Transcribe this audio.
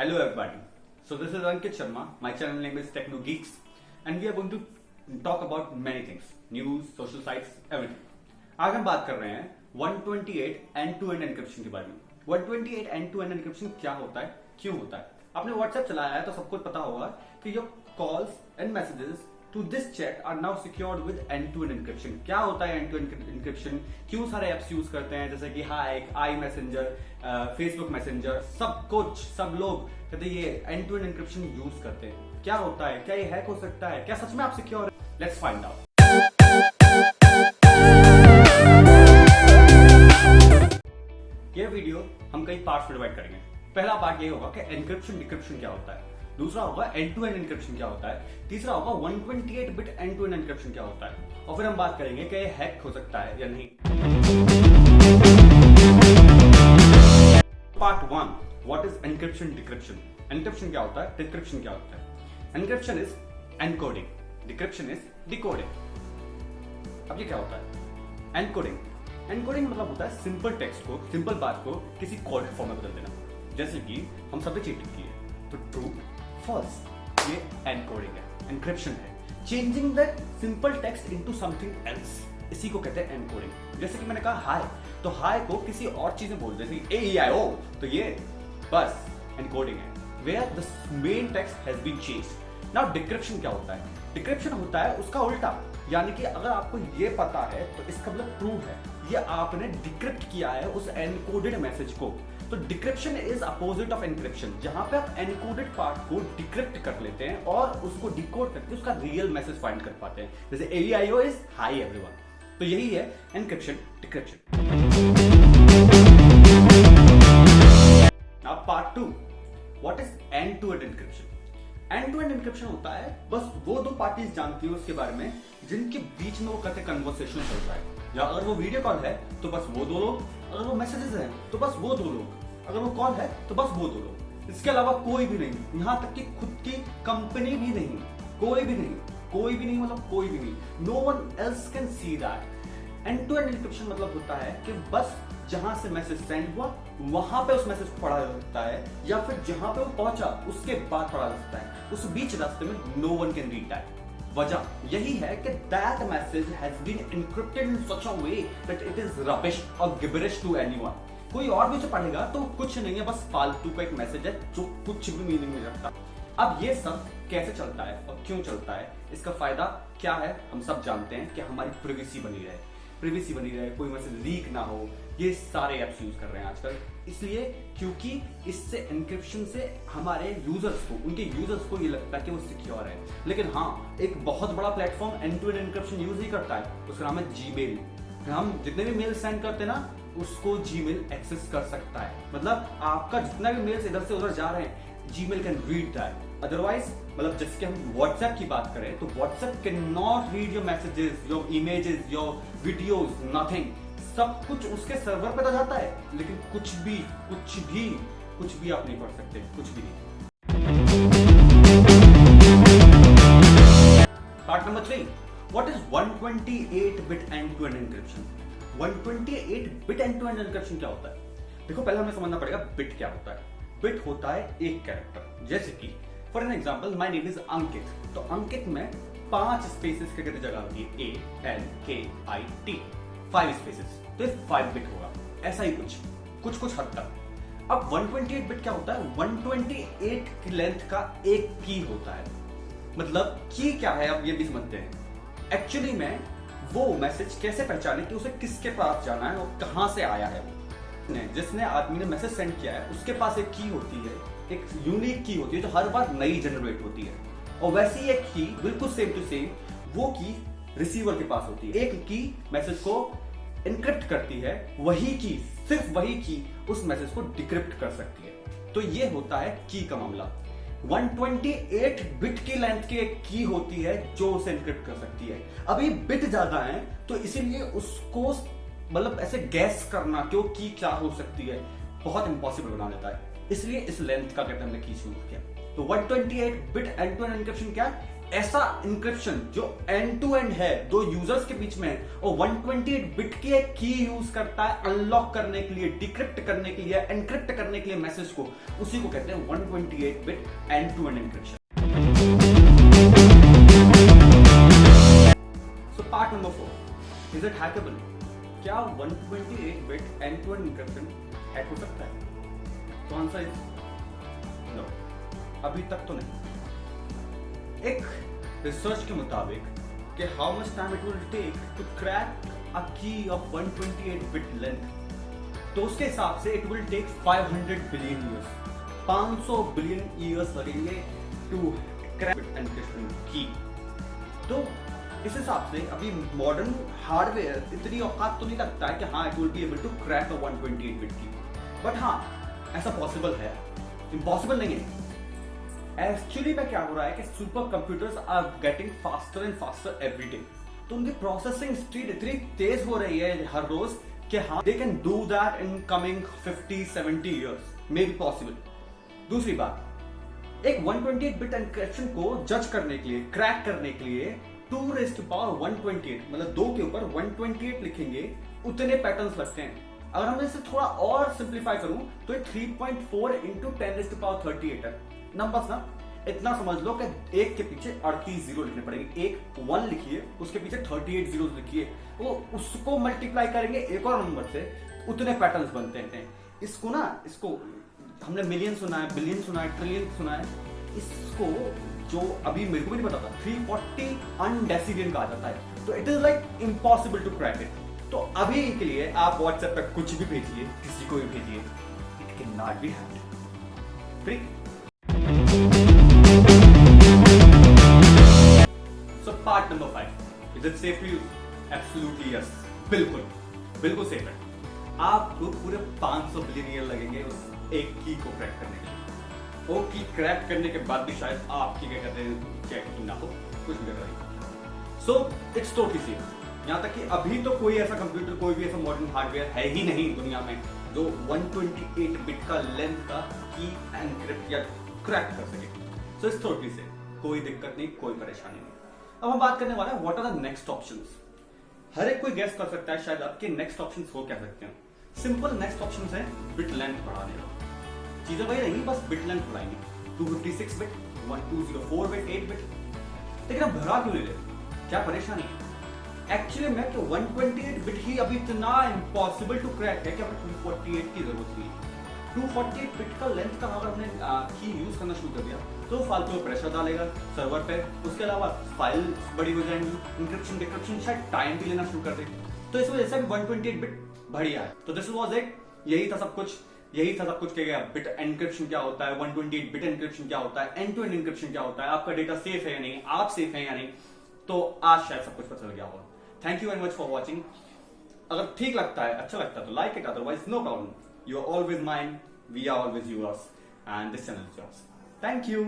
Hello everybody. So this is Ankit Sharma. My channel name is Techno Geeks, and we are going to talk about many things: news, social sites, everything. आज हम बात कर रहे हैं 128 end-to-end encryption के बारे में। 128 end-to-end encryption क्या होता है, क्यों होता है? आपने WhatsApp चलाया है तो सबको पता होगा कि your calls and messages to this chat are now secured with end-to-end encryption. क्या होता है end-to-end encryption? क्यों सारे एप्स यूज करते हैं जैसे कि हाइक, आई मैसेंजर, फेसबुक मैसेंजर, सब कुछ सब लोग कहते हैं ये end-to-end encryption यूज करते हैं। क्या होता है? क्या ये हैक हो सकता है? क्या सच में आप सिक्योर है? Let's find out. ये वीडियो हम कई पार्ट्स में डिवाइड करेंगे। पहला पार्ट ये होगा कि एनक्रिप्शन डिक्रिप्शन क्या होता है, दूसरा होगा एंड टू एंड एनक्रिप्शन क्या होता है, तीसरा होगा 128 bit end to end encryption क्या होता है, और फिर हम बात करेंगे कि ये हैक हो सकता है या नहीं। Part 1, what is encryption decryption. Encryption क्या होता है, डिक्रिप्शन क्या होता है। Encryption is encoding, decryption is decoding. अब ये क्या होता है? एनकोडिंग एनकोडिंग मतलब होता है सिंपल टेक्स्ट को, सिंपल बात को किसी कोड फॉर्म में बदल देना। जैसे कि हम सबने चीटिंग की है तो ट्रू फॉल्स, ये एनकोडिंग है, एनक्रिप्शन है। Changing that simple text into something else, इसी को कहते हैं एनकोडिंग। जैसे कि मैंने कहा हाय, तो हाय को किसी और चीज में बोल दे, जैसे ए ई आई ओ, तो ये बस एनकोडिंग है, where the main text has been changed. Now decryption क्या होता है? डिक्रिप्शन होता है उसका उल्टा, यानी कि अगर आपको ये पता है तो इसका मतलब ट्रू है, ये आपने डिक्रिप्ट किया है उस एनकोडेड मैसेज को। तो decryption is opposite of encryption, जहां पे आप एनकोडेड पार्ट को डिक्रिप्ट कर लेते हैं और उसको डिकोड करके उसका रियल मैसेज फाइंड कर पाते हैं। जैसे AEIO इज हाई एवरीवन, तो यही है encryption decryption. Now part 2, what is end to end encryption. End to end encryption होता है बस वो दो पार्टीज जानती है उसके बारे में जिनके बीच में वो कहते कन्वर्सेशन चल रहा है। या अगर वो वीडियो कॉल है तो बस वो दो लोग, अगर वो मैसेजेस हैं तो बस वो दो लोग, अगर वो कॉल है तो बस वो दो लोग, इसके अलावा कोई भी नहीं। यहां तक कि खुद की कंपनी भी नहीं, कोई भी नहीं, कोई भी नहीं मतलब कोई भी नहीं। No one else can see that. End to end encryption मतलब होता है कि बस जहां से मैसेज सेंड हुआ वहां पे उस मैसेज को पढ़ा जा सकता है, या फिर जहां पे वो पहुंचा उसके बाद पढ़ा जा सकता है। उस बीच रास्ते में no one can read that. वजह यही है कि that message has been encrypted in such a way that it is rubbish और गिबरिश टू एनीवन। कोई और भी जो पढ़ेगा तो कुछ नहीं है, बस फालतू का एक मैसेज है जो कुछ भी मीनिंग नहीं रखता। अब ये सब कैसे चलता है और क्यों चलता है, इसका फायदा क्या है, हम सब जानते हैं कि हमारी प्राइवेसी बनी रहे, प्राइवेसी बनी रहे, कोई मैसेज लीक ना हो। ये सारे एप्स यूज कर रहे हैं आजकल, इसलिए क्योंकि इससे एनक्रिप्शन से हमारे यूजर्स को, उनके यूजर्स को ये लगता है कि वो सिक्योर है। लेकिन हाँ, एक बहुत बड़ा platform end to end encryption use ही करता है, उसका नाम है जीमेल। हम जितने भी मेल सेंड करते हैं ना, उसको जीमेल एक्सेस कर सकता है। मतलब आपका जितना भी मेल्स इधर से उधर जा रहे हैं, Gmail can read that. Otherwise मतलब जैसे हम व्हाट्सएप की बात करें तो WhatsApp can not read your messages, your images, your videos, nothing. सब कुछ उसके सर्वर पे तो जाता है, लेकिन कुछ भी आप नहीं पढ़ सकते, कुछ भी नहीं। Part number 3, what is 128 bit end to end encryption. 128 bit end to end encryption क्या होता है? देखो पहले हमें समझना पड़ेगा बिट क्या होता है। बिट होता है एक कैरेक्टर, जैसे कि for an example my name is Ankit, तो अंकित में 5 स्पेसेस की जगह होती है ANKIT, 5 स्पेसेस, तो 5 बिट होगा। ऐसा ही कुछ हद तक। अब 128 बिट क्या होता है? 128 की लेंथ का एक की होता है। मतलब की क्या है अब ये भी समझते हैं। एक्चुअली में वो मैसेज कैसे पहचाने कि उसे किसके पास जाना है और कहां से आया है। जिसने आदमी ने मैसेज सेंड किया है उसके पास एक की होती है, एक यूनिक की होती है जो हर बार नई जनरेट होती है, और वैसी एक की बिल्कुल सेम टू सेम वो की रिसीवर के पास होती है। एक की मैसेज को एनक्रिप्ट करती है, वही की, सिर्फ वही की उस मैसेज को डिक्रिप्ट कर सकती है। तो ये होता है की का मामला। 128 बिट की लेंथ की एक की होती है जो उसे एनक्रिप्ट कर सकती है। अभी बिट ज्यादा है तो इसीलिए उसको मतलब ऐसे गैस करना कि वो की क्या हो सकती है बहुत इंपॉसिबल बना देता है। इसलिए इस लेंथ का कहते हैं हमने की यूज किया। तो 128 bit end to end encryption क्या है? ऐसा इंक्रिप्शन जो एंड टू एंड है, दो यूजर्स के बीच में है, और 128 बिट की एक की यूज करता है अनलॉक करने के लिए, डिक्रिप्ट करने के लिए, एनक्रिप्ट करने के लिए मैसेज को, उसी को कहते हैं 128 bit end to end encryption. So part number 4, is it hackable? क्या 128 bit end to end encryption hack हो सकता है? तो आंसर इज नो, अभी तक तो नहीं। एक रिसर्च के मुताबिक कि how much time it will take to crack a key of 128 bit length, तो उसके हिसाब से it will take 500 billion years, 500 billion years लगेंगे टू क्रैक एनक्रिप्शन की। तो इस हिसाब से अभी मॉडर्न हार्डवेयर इतनी औकात तो नहीं लगता है कि हाँ it will be able to crack a 128 bit key, but हाँ ऐसा पॉसिबल है, इम्पॉसिबल नहीं है। एक्चुअली में क्या हो रहा है कि super computers are getting faster and faster every day, तो उनकी प्रोसेसिंग स्पीड इतनी तेज हो रही है हर रोज कि हाँ they can do that in coming 50-70 years, may be possible. दूसरी बात, एक 128 बिट एनक्रिप्शन को जज करने के लिए, क्रैक करने के लिए 2 रेज़ टू पावर 128, मतलब 2 के ऊपर 128 लिखेंगे, उतने पैटर्न्स लगते हैं। अगर हम इसे थोड़ा और सिंप्लीफाई करूं तो 3.4 इंटू 10 रेज़ टू पावर 38 है। नंबर्स ना इतना समझ लो कि एक के पीछे 38 जीरो लिखने पड़ेंगे, एक 1 लिखिए उसके पीछे 38 जीरो लिखिए, वो उसको मल्टीप्लाई करेंगे एक और नंबर से, उतने पैटर्न्स बनते हैं। इसको हमने मिलियन सुना है, बिलियन सुना है, ट्रिलियन सुना है, इसको जो अभी मेरे को भी नहीं पता था 340 अनडेसिलियन कहा जाता है, तो it is like impossible to crack it. तो अभी के लिए आप व्हाट्सएप पर कुछ भी भेजिए, किसी को भी भेजिए, it can not be hacked. Free. So part number 5, is it safe to use? Absolutely yes, बिल्कुल सेफ है। आपको पूरे 500 बिलियन ईयर लगेंगे उस एक की को क्रैक करने के लिए। वो की क्रैक करने के बाद भी शायद आपकी क्या कहते हैं चेक ना हो, कुछ भी कर रही। So it's totally safe. यहाँ तक कि अभी तो कोई ऐसा कंप्यूटर, कोई भी ऐसा मॉडर्न हार्डवेयर है ही नहीं दुनिया में जो 128 बिट का लेंथ का की एनक्रिप्ट या क्रैक कर सके। सो इट्स टोटली सेफ, कोई दिक्कत नहीं, कोई परेशानी नहीं। अब हम बात करने वाले हैं what are the next options. हर एक कोई गेस कर सकता है शायद आपके नेक्स्ट ऑप्शंस हो क्या सकते हैं। सिंपल नेक्स्ट ऑप्शंस है बिट लेंथ बढ़ाने का। चीजें वही रहेंगी, बस बिट लेंथ बढ़ाएंगे, 256 बिट, 1204 बिट, 8 बिट। लेकिन अब भरा क्यों ले ले, क्या परेशानी है? एक्चुअली में तो 128 बिट ही अभी इतना इम्पॉसिबल टू क्रैक है कि हमें 248 की जरूरत नहीं है। 248 बिट का लेंथ का अगर हमने की यूज करना शुरू कर दिया तो फालतू में प्रेशर डालेगा सर्वर पे, उसके अलावा फाइल बड़ी हो जाएंगी, इंक्रिप्शन डिक्रिप्शन शायद टाइम भी लेना शुरू कर दे। तो इस वजह से 128 बिट बढ़िया है। तो दिस वाज इट, यही था सब कुछ किया गया। बिट एनक्रिप्शन क्या होता है, 128 बिट एनक्रिप्शन क्या होता है, एंड टू एंड एनक्रिप्शन क्या होता है, आपका डेटा सेफ है या नहीं, आप सेफ है या नहीं। तो आज शायद सब कुछ पता चल गया होगा। Thank you very much for watching. अगर ठीक लगता है, अच्छा लगता है तो like it, otherwise no problem. You are always mine, we are always yours, and this channel is yours. Thank you.